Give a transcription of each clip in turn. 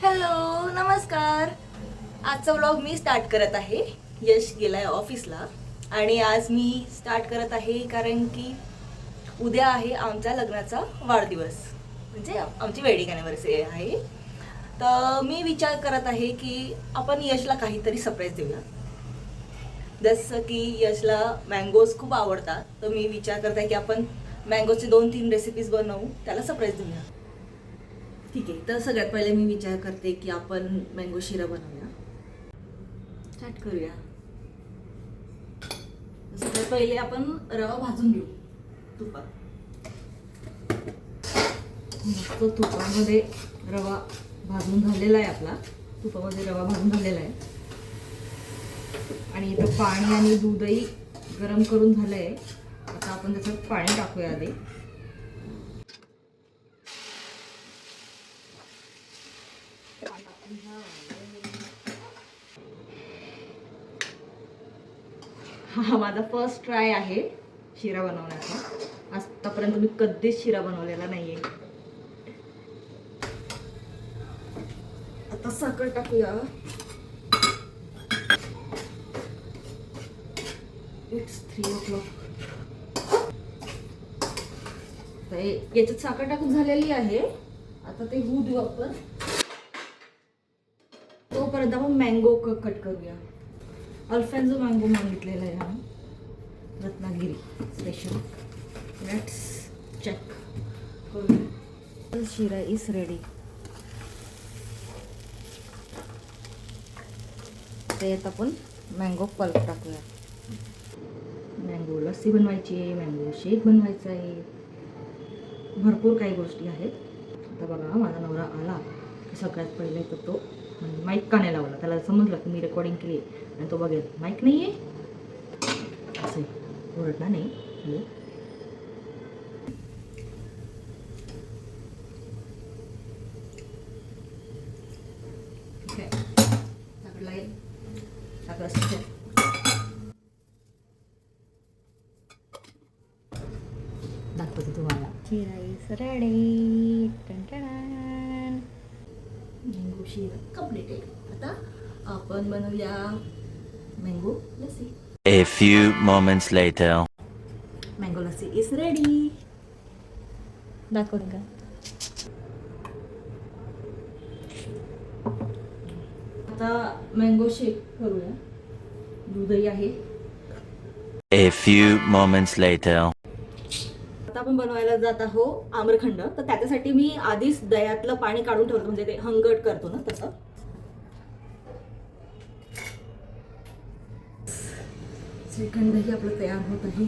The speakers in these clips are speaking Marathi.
हॅलो नमस्कार. आजचा व्लॉग मी स्टार्ट करत आहे. यश गेलाय ऑफिसला आणि आज मी स्टार्ट करत आहे कारण की उद्या आहे आमच्या लग्नाचा वाढदिवस, म्हणजे आमची वेडिंग अॅनिव्हर्सरी आहे. तर मी विचार करत आहे की आपण यशला काहीतरी सरप्राईज देऊया. जसं की यशला मँगोज खूप आवडतात, तर मी विचार करत आहे की आपण मँगोचे 2-3 रेसिपीज बनवू, त्याला सरप्राईज देऊया. ठीक आहे, तर सगळ्यात पहिले मी विचार करते की आपण मँगो शिरा बनवूया. स्टार्ट करूया. सगळ्यात पहिले आपण रवा भाजून घेऊ तुपात. मस्त तुपामध्ये रवा भाजून झालेला आहे आपला. तुपामध्ये रवा भाजून झालेला आहे आणि इथं पाणी आणि दूधही गरम करून झालं आहे. आता आपण त्याच्यात पाणी टाकूया आधी. हा माझा फर्स्ट ट्राय आहे शिरा बनवण्याचा. आतापर्यंत मी कधीच शिरा बनवलेला नाहीये. आता साखर टाकूया. It's 3 o'clock. याच्यात साखर टाकून झालेली आहे. आता ते होऊ देऊ आपण. तोपर्यंत आपण मँगो कट करूया. अल्फान्सो मँगो मागितलेला आहे हा, रत्नागिरी स्पेशल. लेट्स चेक करूया. शिरा इज रेडी. त्यात आपण मँगो पल्प टाकूया. मँगो लस्सी बनवायची आहे, मँगो शेक बनवायचा आहे, भरपूर काही गोष्टी आहेत. आता बघा माझा नवरा आला की सगळ्यात पहिले तर तो माईक का नाही लावला. त्याला समजलं की मी रेकॉर्डिंग केली आणि तो बघेल माईक नाही आहे असे ओरडला नाही. हॅलो ठीक आहे. साखर लागेल. साखर असते दाखवते तुम्हाला. शिरा इज रेडी. मँगो शिरा कंप्लीट आहे. आता आपण बनवूया mango lassi. A few moments later. Mango lassi is ready. दाखवते का? आता मँगो शेक करूया. दूधही आहे. A few moments later. आता आपण बनवायला जात आहोत आम्रखंड. तर त्याच्यासाठी मी आधीच दह्यातलं पाणी काढून ठेवलं, म्हणजे ते हंगट करतो ना तसं. श्रीखंडही आपलं तयार होत आहे.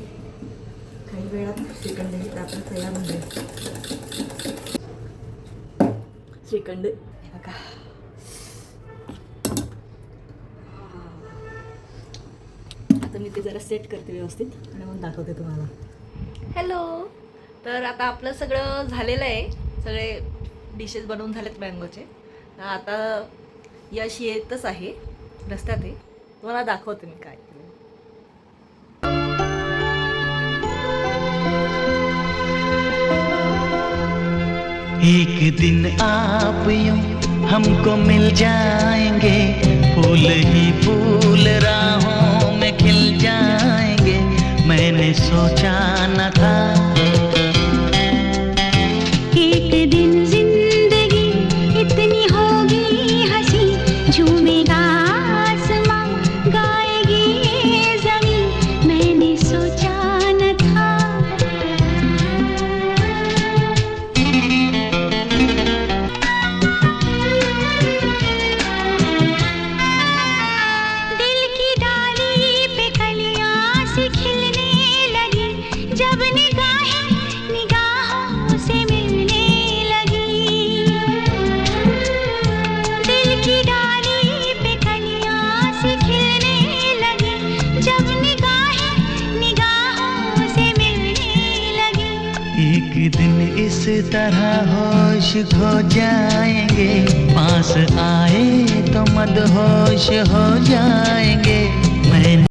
काही वेळात श्रीखंडही आपलं तयार होईल. श्रीखंड बघा. आता मी ते जरा सेट करते व्यवस्थित आणि मग दाखवते तुम्हाला. हॅलो. तर आता आपलं सगळं झालेलं आहे. सगळे डिशेस बनवून झालेत मँगोचे. आता यश येतच आहे, रस्त्यात आहे. तुम्हाला दाखवते मी काय केलं. एक दिन आप यूं हमको मिल जाएंगे, फूल ही फूल राहों में खिल जाएंगे. मैंने सोचा न था एक दिन जिंदगी इतनी होगी हंसी, झूमेगा आसमां, गाएगी ये ज़मीं. मैंने सोचा न था. दिल की डाली पे कलियां सी खिलने लगी, जब निगाहें निगाहों से मिलने लगी. दिल की डाली पे कलियां सी खिलने लगी, जब निगाहें निगाहों से मिलने लगी. एक दिन इस तरह होश खो जाएंगे, पास आए तो मदहोश हो जाएंगे. मैं